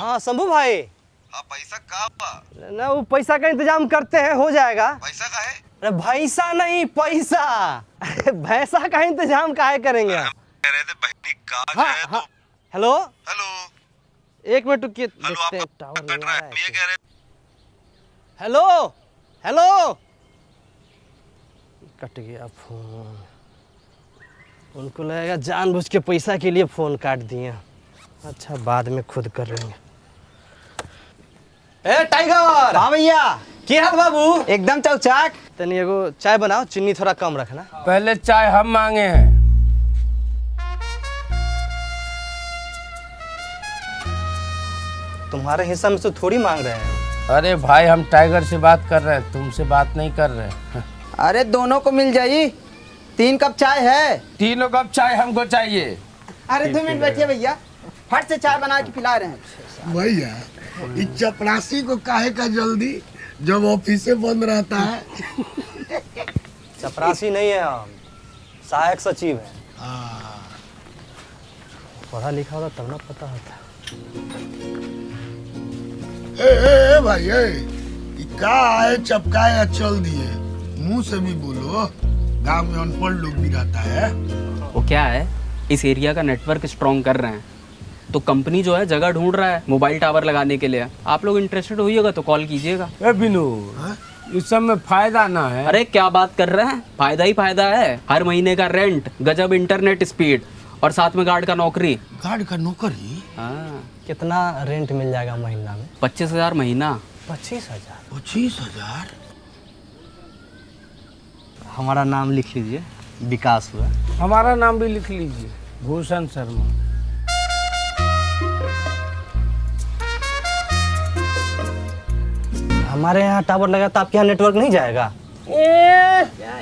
हाँ शंभू भाई। हाँ पैसा कहाँ हुआ? ना वो पैसा का इंतजाम करते हैं, हो जाएगा। पैसा का है? अरे भैसा नहीं पैसा। भैसा का इंतजाम काहे करेंगे हम? कह रहे थे बहनी कहाँ हाँ, है हाँ। तुम? हेलो हेलो एक मिनट रुकिए, हेलो देखते हैं आपका टावर कट नहीं रहा आ है, रहा ये है। कह रहे हेलो हेलो कट गया फोन। उनको लगेगा जानबूझ के पैसा के लिए फोन काट दिए। अच्छा बाद में खुद कर लेंगे। ए टाइगर। हाँ भैया, की हाल बाबू? एकदम चौचाक। तनी एगो चाय बनाओ, चीनी थोड़ा कम रखना। पहले चाय हम मांगे हैं। तुम्हारे हिस्सा में से थोड़ी मांग रहे हैं। अरे भाई हम टाइगर से बात कर रहे हैं, तुमसे बात नहीं कर रहे। अरे दोनों को मिल जाई। 3 कप चाय है। तीनों कप चाय हमको चाहिए। अरे 2 मिनट बैठिए भैया, फट से चाय बना के पिला रहे हैं। भैया इस चपरासी को काहे का जल्दी, जब ऑफिस बंद रहता है। चपरासी नहीं है हम, सहायक सचिव है। पढ़ा लिखा होता तब ना पता होता। ए भाई ई का आए चपकाए या चल दिए, मुंह से भी बोलो। गांव में अनपढ़ लोग भी रहता है। वो क्या है, इस एरिया का नेटवर्क स्ट्रॉन्ग कर रहे हैं, तो कंपनी जो है जगह ढूंढ रहा है मोबाइल टावर लगाने के लिए। आप लोग इंटरेस्टेड होइएगा तो कॉल कीजिएगा। ए बिनू, इस सब में फायदा ना है। अरे क्या बात कर रहे हैं, फायदा ही फायदा है। हर महीने का रेंट, गजब इंटरनेट स्पीड और साथ में गार्ड का नौकरी। गार्ड का नौकरी? हाँ, कितना रेंट मिल जाएगा महीना में? 25,000 महीना। 25,000? 25,000? हमारा नाम लिख लीजिए, विकास हुआ। हमारा नाम भी लिख लीजिए, भूषण शर्मा। हमारे यहाँ टावर लगा तो आपके यहाँ नेटवर्क नहीं जाएगा?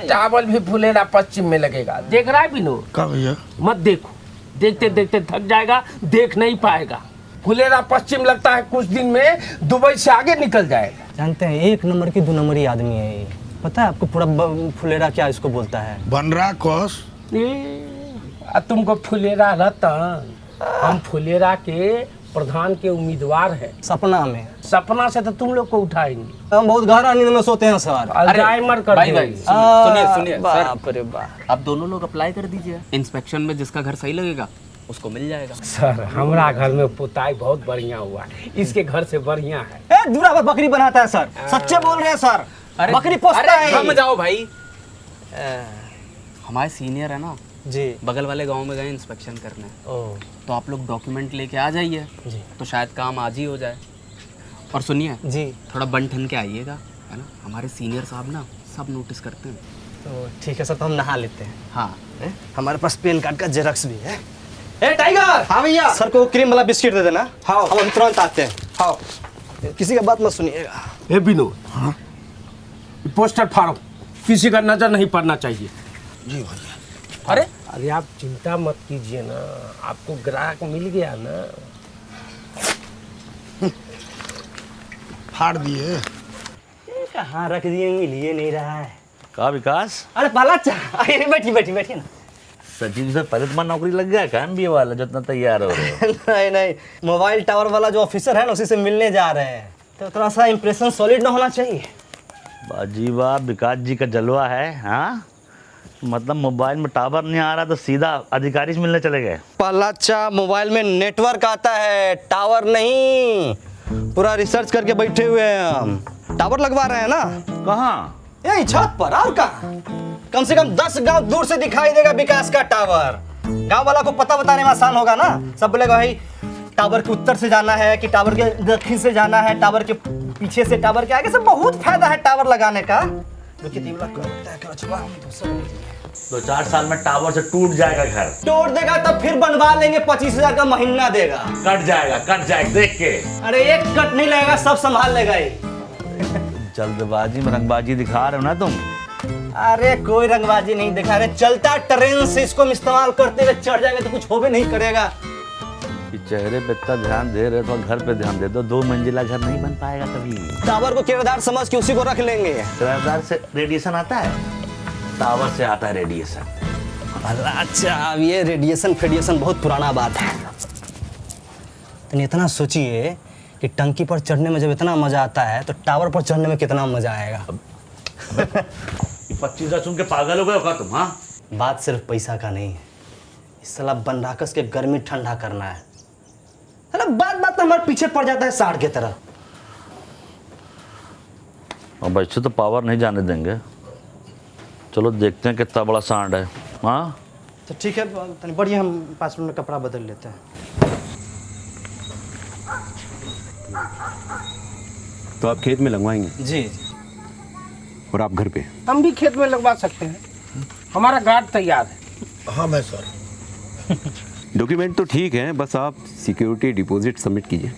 चावल भी फुलेरा पश्चिम में लगेगा। देख रहा है बिनू? का भैया? मत देखो, देखते देखते थक जाएगा, देख नहीं पाएगा। फुलेरा पश्चिम लगता है, कुछ दिन में दुबई से आगे निकल जाएगा। जानते हैं 1 नंबर की 2 नंबरी आदमी है ये। पता है आपको पूरा फुलेरा क्या इसको बोलता है? बनरा कोस। तुमको फुलेरा रतन, हम फुलेरा के प्रधान के उम्मीदवार हैं। सपना में? सपना से तो तुम लोग को उठाएंगे। हम बहुत गहरा नींद में सोते हैं सर। अल्जाइमर कर भाई देंगे। सुनिए बाप रे बाप। आप दोनों लोग अप्लाई कर दीजिए, इंस्पेक्शन में जिसका घर सही लगेगा उसको मिल जाएगा। सर हमारा घर में पुताई बहुत बढ़िया हुआ है, इसके घर से बढ़िया है। ए दूरा पर बकरी बनाता है सर, सच्चे बोल रहे हैं सर। बकरी पोसता है। थम जाओ भाई। हमारे सीनियर है ना जी, बगल वाले गांव में गए इंस्पेक्शन करने, ओ तो आप लोग डॉक्यूमेंट लेके आ जाइए जी तो शायद काम आज ही हो जाए। और सुनिए, जी, थोड़ा बन ठन के आइएगा, है ना। हमारे सीनियर साहब ना सब नोटिस करते हैं। तो ठीक है सर, तो हम नहा लेते हैं। हाँ, हमारे पास पैन कार्ड का जेरॉक्स भी है। ए टाइगर। हाँ भैया। सर को क्रीम वाला बिस्किट दे देना। हाँ। हम अभी तुरंत आते हैं। हाँ। किसी का बात मत सुनिएगा। हे बिनू, पोस्टर फाड़ो, किसी का नजर नहीं पड़ना चाहिए। जी भैया। अरे आप चिंता मत कीजिए ना, आपको ग्राहक मिल गया ना। फाड़ दिए। कहाँ रख दिए, लिए नहीं रहा है। का विकास? अरे पाला बैठी बैठी बैठी ना। सचिन से पहले तुम्हारा नौकरी लग गया क्या MBA वाला जो इतना तैयार हो रहे हो? नहीं नहीं, मोबाइल टावर वाला जो ऑफिसर है ना उसी से मिलने जा रहे हैं, तो थोड़ा सा इम्प्रेशन सॉलिड ना होना चाहिए। बाजी वाह, विकास जी का जलवा है। हाँ मतलब मोबाइल में टावर नहीं आ रहा तो सीधा अधिकारी से मिलने चले गए। पलाचा, मोबाइल में नेटवर्क आता है, टावर नहीं। पूरा रिसर्च करके बैठे हुए हैं हम। टावर लगवा रहे हैं ना। कहाँ? यही छत पर, और कहाँ? कम से कम 10 गांव दूर से दिखाई देगा विकास का टावर। गांव वाला को पता बताने में आसान होगा ना। सब बोलेगा भाई टावर के उत्तर से जाना है कि टावर के दक्षिण से जाना है, टावर के पीछे से, टावर के आगे से। बहुत फायदा है टावर लगाने का। 2-4 साल में टावर से टूट जाएगा घर। तोड़ देगा तब फिर बनवा लेंगे, 25,000 का महीना देगा। कट जाएगा देख के। अरे एक कट नहीं लगेगा, सब संभाल लेगा ये। जल्दबाजी में रंगबाजी दिखा रहे हो ना तुम। अरे कोई रंगबाजी नहीं दिखा रहे, चलता ट्रेन से इसको इस्तेमाल करते हुए चढ़ जाएंगे तो कुछ हो भी नहीं करेगा। कि चेहरे पे इतना ध्यान दे रहे तो घर पे ध्यान दे दो। 2 मंजिला घर नहीं बन पाएगा कभी। टावर को किरदार समझ के उसी को रख लेंगे। किराएदार से रेडिएशन आता है, टावर से आता है रेडिएशन। अच्छा, अब ये रेडिएशन फेडिएशन बहुत पुराना बात है। तो इतना सोचिए कि टंकी पर चढ़ने में जब इतना मजा आता है तो टावर पर चढ़ने में कितना मजा आएगा। 25,000 सुन के पागल हो गए होगा तुम? हाँ, बात सिर्फ पैसा का नहीं है, इस साला बनराकस के गर्मी ठंडा करना है। अरे बात बात हमारे पीछे पड़ जाता है साढ़ की तरह। अब ऐसे तो पावर नहीं जाने देंगे। चलो देखते हैं कितना बड़ा सांड है। हाँ तो ठीक है, तनी बढ़िया, हम 5 मिनट में कपड़ा बदल लेते हैं। तो आप खेत में लगवाएंगे जी और आप घर पे? हम भी खेत में लगवा सकते हैं, हमारा गार्ड तैयार है। हाँ मैं सर। डॉक्यूमेंट तो ठीक है, बस आप सिक्योरिटी डिपॉजिट सबमिट कीजिए।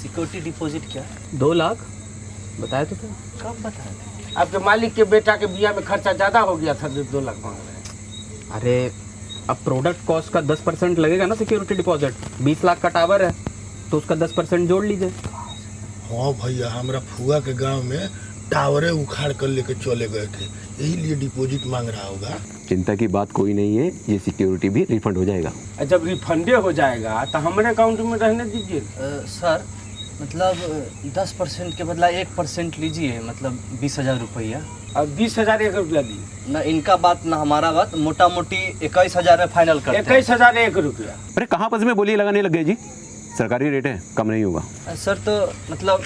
सिक्योरिटी डिपॉजिट क्या? 2 लाख बताया तो था। कब बताया? आपके मालिक के बेटा के बिया में खर्चा ज़्यादा हो गया था, 2 लाख मांग रहे हैं। अरे अब प्रोडक्ट कॉस्ट का 10% लगेगा ना सिक्योरिटी डिपॉजिट। 20 लाख का टावर है तो उसका 10% जोड़ लीजिए। हाँ भैया, हमारा फुआ के गांव में टावरे उखाड़ कर लेके चले गए थे, यही लिए डिपॉजिट मांग रहा होगा। चिंता की बात कोई नहीं है, ये सिक्योरिटी भी रिफंड हो जाएगा। और जब रिफंडे हो जाएगा तो हमारे अकाउंट में रहने दीजिए। सर मतलब 10% के बदला 1% लीजिए, मतलब 20,000 रुपया। और 20,000 एक रुपया दिए। ना इनका बात ना हमारा बात, मोटा मोटी 21,000 में फाइनल करते हैं। 21,000 1 रुपया। अरे कहाँ पस में बोली लगाने लग गए जी? सरकारी रेट है, कम नहीं होगा। सर तो मतलब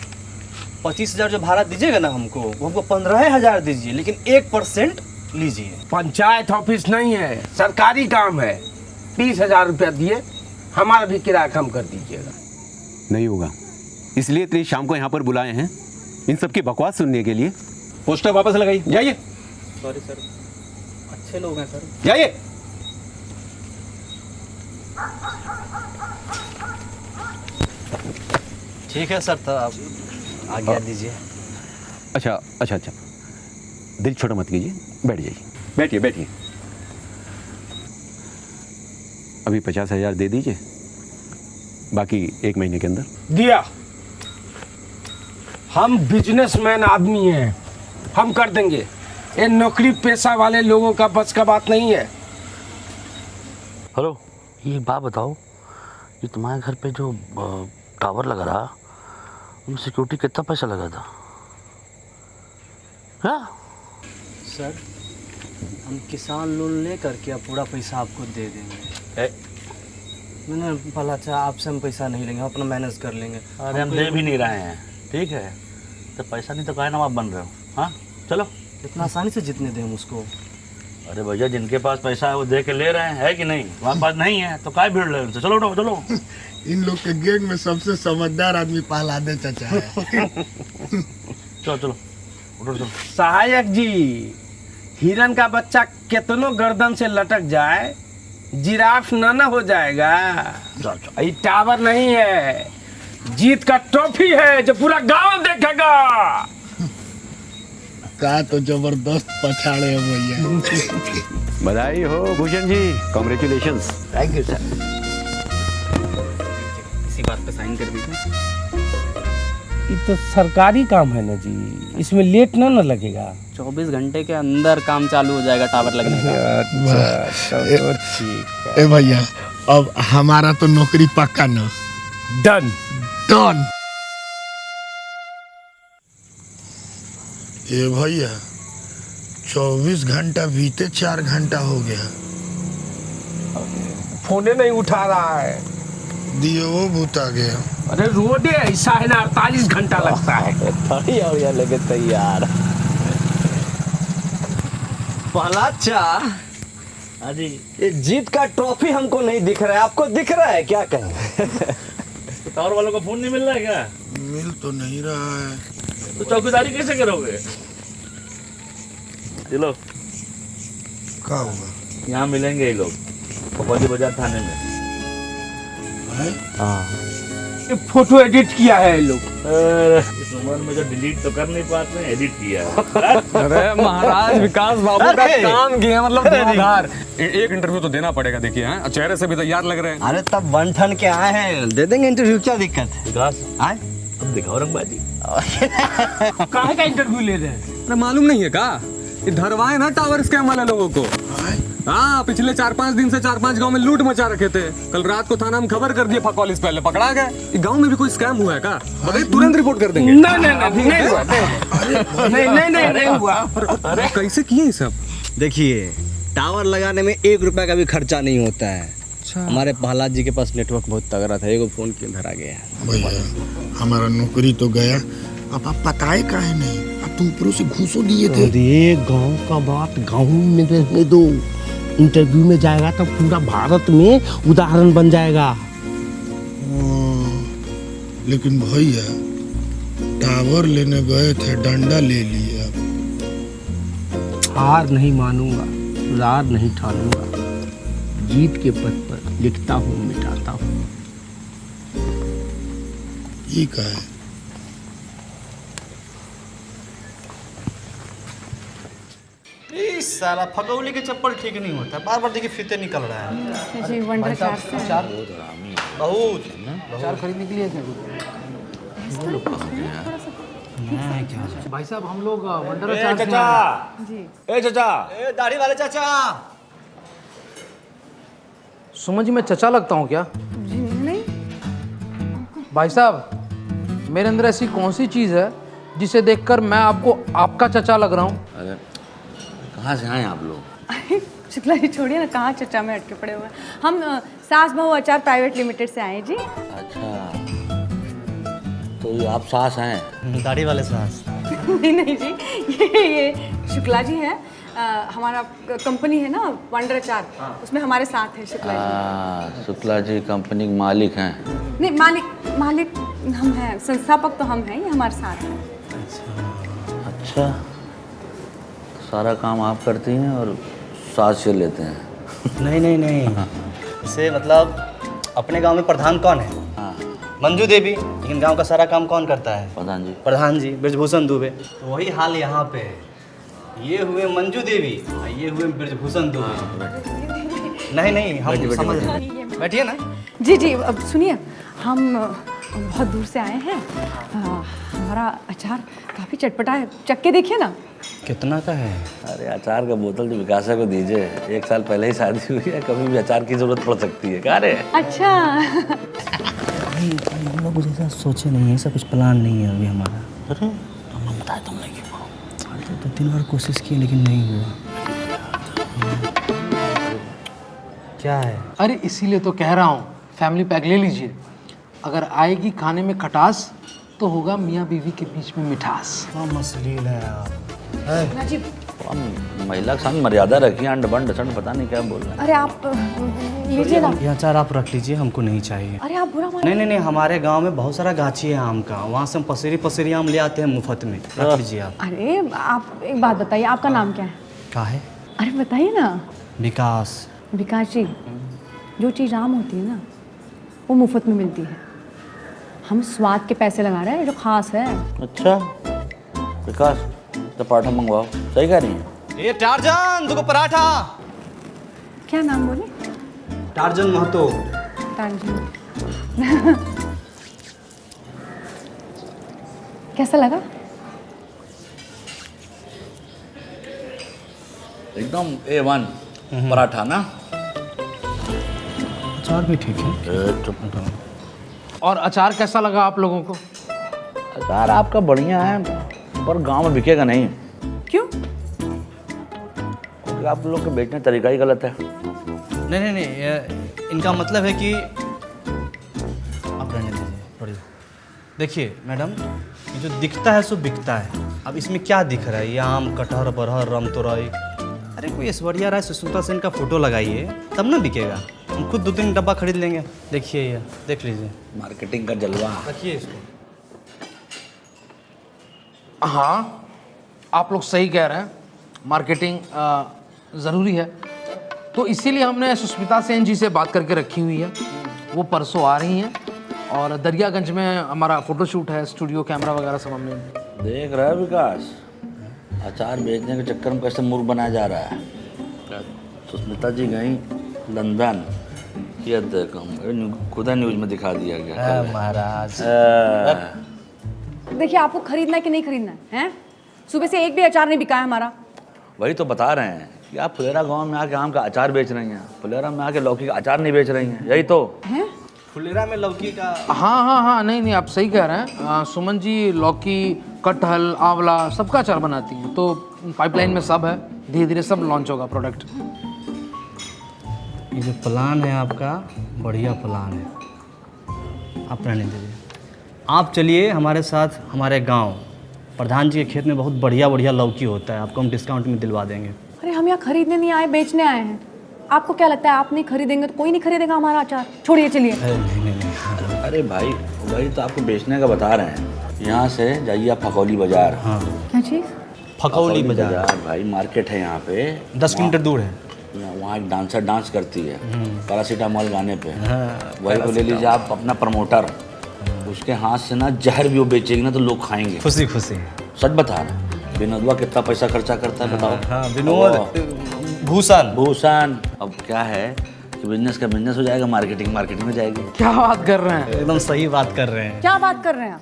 25,000 जो भाड़ा दीजिएगा ना हमको, वो हमको 15,000 दीजिए, लेकिन 1% लीजिए। पंचायत ऑफिस नहीं है, सरकारी काम है। 30,000 रुपया दिए, हमारा भी किराया कम कर दीजिएगा। नहीं होगा, इसलिए इतनी शाम को यहाँ पर बुलाए हैं, इन सब की बकवास सुनने के लिए। पोस्टर वापस लगाइए, जाइए। सॉरी सर, अच्छे लोग हैं सर। जाइए। ठीक है सर, तो आप आज्ञा दीजिए। अच्छा, दिल छोटा मत कीजिए, बैठ जाइए। बैठिए। अभी 50,000 दे दीजिए, बाकी 1 महीने के अंदर। दिया। हम बिजनेसमैन आदमी हैं, हम कर देंगे। ये नौकरी पेशा वाले लोगों का बस का बात नहीं है। हेलो, ये बात बताओ, ये तुम्हारे घर पे जो टावर लगा रहा, उनमें सिक्योरिटी कितना पैसा लगा था? हाँ सर हम किसान लोन ले करके अब पूरा पैसा आपको दे देंगे। मैंने बोला अच्छा आपसे हम पैसा नहीं लेंगे, हम अपना मैनेज कर लेंगे। अरे हम दे भी नहीं रहे हैं, ठीक है? तो पैसा नहीं तो काहे ना आप बन रहे हो? हाँ चलो। इतना आसानी से जितने दें हम उसको? अरे भैया, जिनके पास पैसा है वो दे के ले रहे हैं, है कि नहीं? हमारे पास नहीं है तो काय भीड़ रहे उनसे? चलो उठो, चलो। इन लोग के गैंग में सबसे समझदार आदमी पहलादे चाचा है। चलो उठो, चलो। सहायक जी, हिरन का बच्चा कितनो गर्दन से लटक जाए, जिराफ ना हो जाएगा। ये टावर नहीं है, जीत का ट्रॉफी है जो पूरा गांव देखेगा। का तो जबरदस्त पछाड़े हैं भैया। बधाई हो Bhushan ji, congratulations. Thank you sir. इसी बात पे साइन कर दीजिए। ये तो सरकारी काम है ना जी, इसमें लेट ना लगेगा। 24 घंटे के अंदर काम चालू हो जाएगा टावर लगने का। ठीक ए भैया, अब हमारा तो नौकरी पक्का ना। डन। ए भैया, 24 घंटा बीते 4 घंटा हो गया, फोने नहीं उठा रहा है। दियो वो भूता गया। अरे रोडे ऐसा है ना, 48 घंटा लगता है। बढ़िया लगे तैयार। पहला चा अजी ये जीत का ट्रॉफी हमको नहीं दिख रहा है, आपको दिख रहा है क्या? कहें टावर वालों का फोन नहीं मिल रहा है क्या? मिल तो नहीं रहा है। तो चौकीदारी कैसे करोगे? चलो, क्या हुआ? यहाँ मिलेंगे ये लोग, पपौजी बाजार थाने में। ये फोटो एडिट किया है ये लोग। इस उम्र में जो डिलीट तो कर नहीं पाते हैं, एडिट किया है। अरे महाराज विकास बाबू का काम किया, मतलब धुआंधार। एक इंटरव्यू तो देना पड़ेगा, देखिए हैं, चेहरे से भी तैयार लग रहे हैं। अरे तब 1 टन के आए हैं, दे देंगे इंटरव्यू, क्या दिक्कत है? विकास, आए अब दिखाओ रंगबाजी। काहे का इंटरव्यू ले रहे हैं? अरे मालूम नहीं है का, ये धरवाए ना टावर स्कैम वाले लोगों को। हाँ, पिछले 4-5 दिन से 4-5 गांव में लूट मचा रखे थे। कल रात को थाना में खबर कर दिए, फकौलिस पहले पकड़ा गए। गांव में भी कोई स्कैम हुआ है क्या? बताइए, तुरंत रिपोर्ट कर देंगे। नहीं हुआ। अरे कैसे किए ये सब? देखिए, टावर लगाने में 1 रुपया का भी खर्चा नहीं होता है। हमारे प्रहलाद जी के पास नेटवर्क बहुत तगड़ा था, एगो फोन के अंदर आ गया। भैया हमारा नौकरी तो गया, अब आप बताए काहे नहीं? अब तो ऊपरों से घूसो दिए थे। अरे गांव का बात गांव में रहने दो, इंटरव्यू में जाएगा तो पूरा भारत में उदाहरण बन जाएगा। लेकिन भैया टावर लेने गए थे, डंडा ले लिया। हार नहीं मानूंगा, रार नहीं ठानूंगा, जीत के पद पर लिखता हूँ मिटाता हूँ। ये का है? साला फगौली के चप्पल ठीक नहीं होता, बार बार देखिए फीते निकल रहा है। जी वंडर कार से बहुत चार खरीदने के लिए थे। भाई साहब हम लोग वंडर कार से ए चाचा, ए दाढ़ी वाले चाचा, सुमन जी मैं चचा लगता हूँ क्या? जी नहीं। भाई साहब मेरे अंदर ऐसी कौन सी चीज़ है जिसे देखकर मैं आपको आपका चचा लग रहा हूँ? अरे कहाँ से आए आप लोग? शुक्ला जी छोड़िए ना, कहाँ चचा में अटके पड़े हुए हैं। हम सास बहू अचार प्राइवेट लिमिटेड से आए जी। अच्छा, तो ये आप सास हैं? दाढ़ी वाले सास। नहीं नहीं जी, ये शुक्ला जी हैं। हमारा कंपनी है ना वंडर अचार, उसमें हमारे साथ है शुक्ला जी। शुक्ला जी कंपनी के मालिक हैं? नहीं, मालिक हम हैं, संस्थापक तो हम हैं, ये हमारे साथ हैं। अच्छा, सारा काम आप करती हैं और सास से लेते हैं? नहीं, इसे मतलब अपने गांव में प्रधान कौन है? हाँ, मंजू देवी। लेकिन गांव का सारा काम कौन करता है? प्रधान जी ब्रजभूषण दुबे। तो वही हाल यहाँ पे है। ये हुए मंजू देवी और ये हुए ब्रजभूषण दुबे। नहीं हम समझ रहे हैं। बैठिए ना। जी अब सुनिए, हम बहुत दूर से आए हैं। हमारा अचार काफ़ी चटपटा है, चख के देखिए ना। कितना का है? अरे अचार का बोतल जो विकासा को दीजिए, 1 साल पहले ही शादी हुई है, कभी भी अचार की जरूरत पड़ सकती है। क्या रे? अच्छा। हम लोग जैसा सोचे नहीं है, ऐसा कुछ प्लान नहीं है अभी हमारा। अरे हमने बताया तुमने क्यों? तो 3 बार कोशिश की लेकिन नहीं हुआ। क्या है? अरे इसीलिए तो कह रहा हूँ फैमिली पैक ले लीजिए। अगर आएगी खाने में खटास तो होगा मियाँ बीवी के बीच में मिठास। क्या मसलील है आप। महिला के सामने मर्यादा रखिए, अंड बंड सड पता नहीं क्या बोल रहे हैं। अरे आप लीजिए ना। ये अचार आप रख लीजिए, हमको नहीं चाहिए। अरे आप बुरा मान। नहीं, हमारे गांव में बहुत सारा गाछी है आम का, वहाँ से हम पसेरी आम ले आते हैं मुफ्त में। रख लीजिए आप। अरे आप एक बात बताइए, आपका नाम क्या है? क्या है? अरे बताइए ना। विकास। विकास जी, जो चीज़ आम होती है ना वो मुफ्त में मिलती है। हम स्वाद के पैसे लगा रहे हैं, जो खास है। अच्छा विकास, तो पराठा मंगवाओ। सही कह रही है ये टार्जन, दुगो पराठा। क्या नाम बोले? टार्जन महतो। टार्जन। कैसा लगा? एकदम A1 पराठा ना। अचार भी ठीक है। और अचार कैसा लगा आप लोगों को? अचार आपका बढ़िया है, पर गांव में बिकेगा नहीं। क्यों? क्योंकि आप लोग के बेचने का तरीका ही गलत है। नहीं, इनका मतलब है कि आप रहने दीजिए थोड़ी। देखिए मैडम, ये जो दिखता है सो बिकता है। अब इसमें क्या दिख रहा है? ये आम, कटहर, बरहर, रामतोरई। अरे कोई ऐश्वर्या राय, सुष्मिता सेन का फोटो लगाइए, तब ना बिकेगा। हम खुद 2-3 डब्बा खरीद लेंगे। देखिए ये, देख लीजिए। मार्केटिंग का जलवा। रखिए इसको। हाँ, आप लोग सही कह रहे हैं, मार्केटिंग ज़रूरी है। तो इसीलिए हमने सुष्मिता सेन जी से बात करके रखी हुई है। वो परसों आ रही हैं और दरियागंज में हमारा फोटोशूट है, स्टूडियो कैमरा वगैरह सब हमने। देख रहा है विकास, अचार बेचने के चक्कर में कैसे मूर्ख बनाया जा रहा है। सुष्मिता जी गई लंदन, ये खुदा न्यूज में दिखा दिया गया। महाराज, देखिए आपको खरीदना है कि नहीं खरीदना है? सुबह से एक भी अचार नहीं बिका है हमारा। वही तो बता रहे हैं, कि आप फुलेरा गांव में आके आम का अचार बेच रही हैं, फुलेरा में आके लौकी का अचार नहीं बेच रही हैं, यही तो। फुलेरा में लौकी का हाँ, नहीं आप सही कह रहे हैं। सुमन जी लौकी, कटहल, आंवला सबका अचार बनाती हैं, तो पाइपलाइन में सब है, धीरे धीरे सब लॉन्च होगा प्रोडक्ट। ये जो प्लान है आपका बढ़िया प्लान है, आप रहने दीजिए। आप चलिए हमारे साथ हमारे गांव, प्रधान जी के खेत में बहुत बढ़िया बढ़िया लौकी होता है, आपको हम डिस्काउंट में दिलवा देंगे। अरे हम यहाँ खरीदने नहीं आए, बेचने आए हैं। आपको क्या लगता है आप नहीं खरीदेंगे तो कोई नहीं खरीदेगा हमारा अचार? छोड़िए, चलिए। अरे भाई वही तो आपको बेचने का बता रहे हैं। यहाँ से जाइए आप फकौली बाजार। हाँ, क्या चीज़? फकौली बाजार भाई मार्केट है यहाँ पे, 10 किलोमीटर दूर है। वहाँ एक डांसर डांस करती है पैरासीटामोल गाने पे, वही को ले लीजिए आप अपना प्रमोटर। उसके हाथ से ना जहर भी वो बेचेगी ना तो लोग खाएंगे खुशी खुशी। सच बता रहा, विनोदवा कितना पैसा खर्चा करता है बताओ। हाँ, विनोद भूषण। अब क्या है कि बिजनेस का बिजनेस हो जाएगा, मार्केटिंग में जाएगी। क्या बात कर रहे हैं? एकदम सही बात कर रहे हैं। क्या बात कर रहे हैं आप?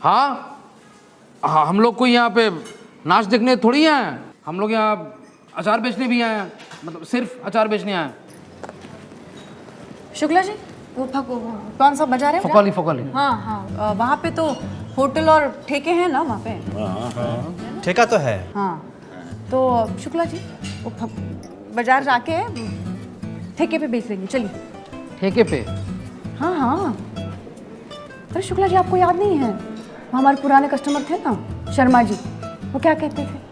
हाँ, हम लोग कोई यहाँ पे नाच देखने थोड़ी आए हैं, हम लोग यहाँ अचार बेचने भी आए हैं, मतलब सिर्फ अचार बेचने आए हैं। शुक्ला जी, वो कौन सा बाजार है? फकौली। हाँ, वहाँ पे तो होटल और ठेके हैं ना वहाँ पे? ठेका तो है। हाँ, तो शुक्ला जी वो बाजार जाके ठेके पे बेच लेंगे, चलिए। ठेके पे? हाँ। अरे शुक्ला जी, आपको याद नहीं है वो हमारे पुराने कस्टमर थे ना, शर्मा जी, वो क्या कहते थे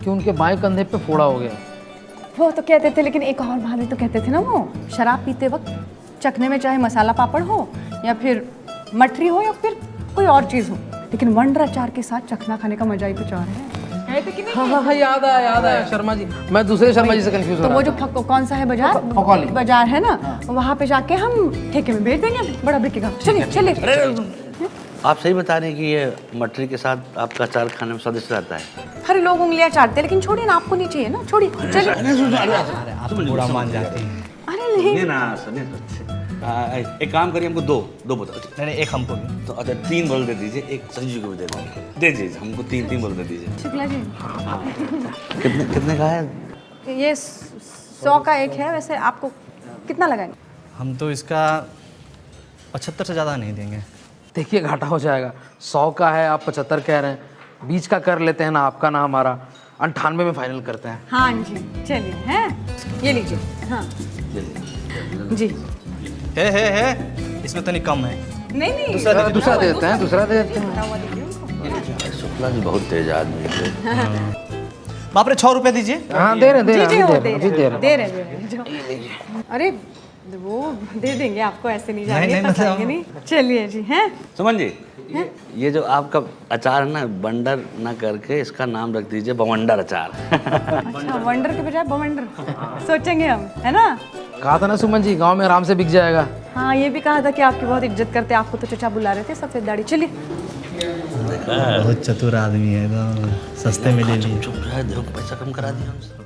कि उनके बाएं कंधे पे फोड़ा हो गया। वो तो कहते थे, लेकिन एक और बात भी तो कहते थे ना, वो शराब पीते वक्त चखने में चाहे मसाला पापड़ हो या फिर मठरी हो या फिर कोई और चीज़ हो, लेकिन वंडर अचार के साथ चखना खाने का मजा ही कुछ और है। हाँ, याद आया शर्मा जी, मैं दूसरे शर्मा जी से कंफ्यूज हो तो रहा वो जो कौन सा है बाजार? फकौली बाजार है ना, वहाँ पे जाके हम ठेके में बेच देंगे, बड़ा बिकेगा। चलिए। आप सही बता रहे हैं कि ये मटरी के साथ आपका अचार खाने में स्वादिष्ट रहता है। हर लोग उंगलियां चाटते हैं, लेकिन छोड़िए ना, आपको नहीं चाहिए ना, छोड़िए। चलिए। आप बुरा मान जाती हैं। अरे नहीं ना, सुनिए एक काम करिए, हमको दो बोतल। नहीं, एक हमको भी। तो अच्छा 3 बोतल दे दीजिए, एक संजू को भी दे दीजिए, हमको 3 बोतल दे दीजिए। शुक्ला जी, कितने का है ये? 100 का एक है। वैसे आपको कितना लगाएंगे? हम तो इसका 75 से ज़्यादा नहीं देंगे। देखिए घाटा हो जाएगा। 100 का है, आप 75 कह रहे हैं, बीच का कर लेते हैं ना आपका ना हमारा, 98 में फाइनल करते हैं। हाँ जी, चलिए। हैं, ये लीजिए। हाँ जी। है इसमें तो नहीं कम है। नहीं, दूसरा दे देते हैं। शुक्ला जी बहुत तेज आदमी है। बाप रे, 6 रुपये दीजिए। हाँ, दे रहे हैं। अरे वो दे देंगे आपको, ऐसे नहीं जाएंगे। नहीं, मतलब नहीं। चलिए जी। हैं सुमन जी, ये जो आपका अचार है ना, बंडर ना करके इसका नाम रख दीजिए बवंडर अचार। अच्छा, वंडर के बजाय बवंडर सोचेंगे हम, है ना? कहा था ना सुमन जी, गांव में आराम से बिक जाएगा। हाँ, ये भी कहा था कि आपकी बहुत इज्जत करते हैं, आपको तो चचा बुला रहे थे, सफेद दाढ़ी। चलिए। बहुत चतुर आदमी है, एकदम सस्ते में ले लिए। चुप रहा, देखो पैसा कम करा दिया हमसे।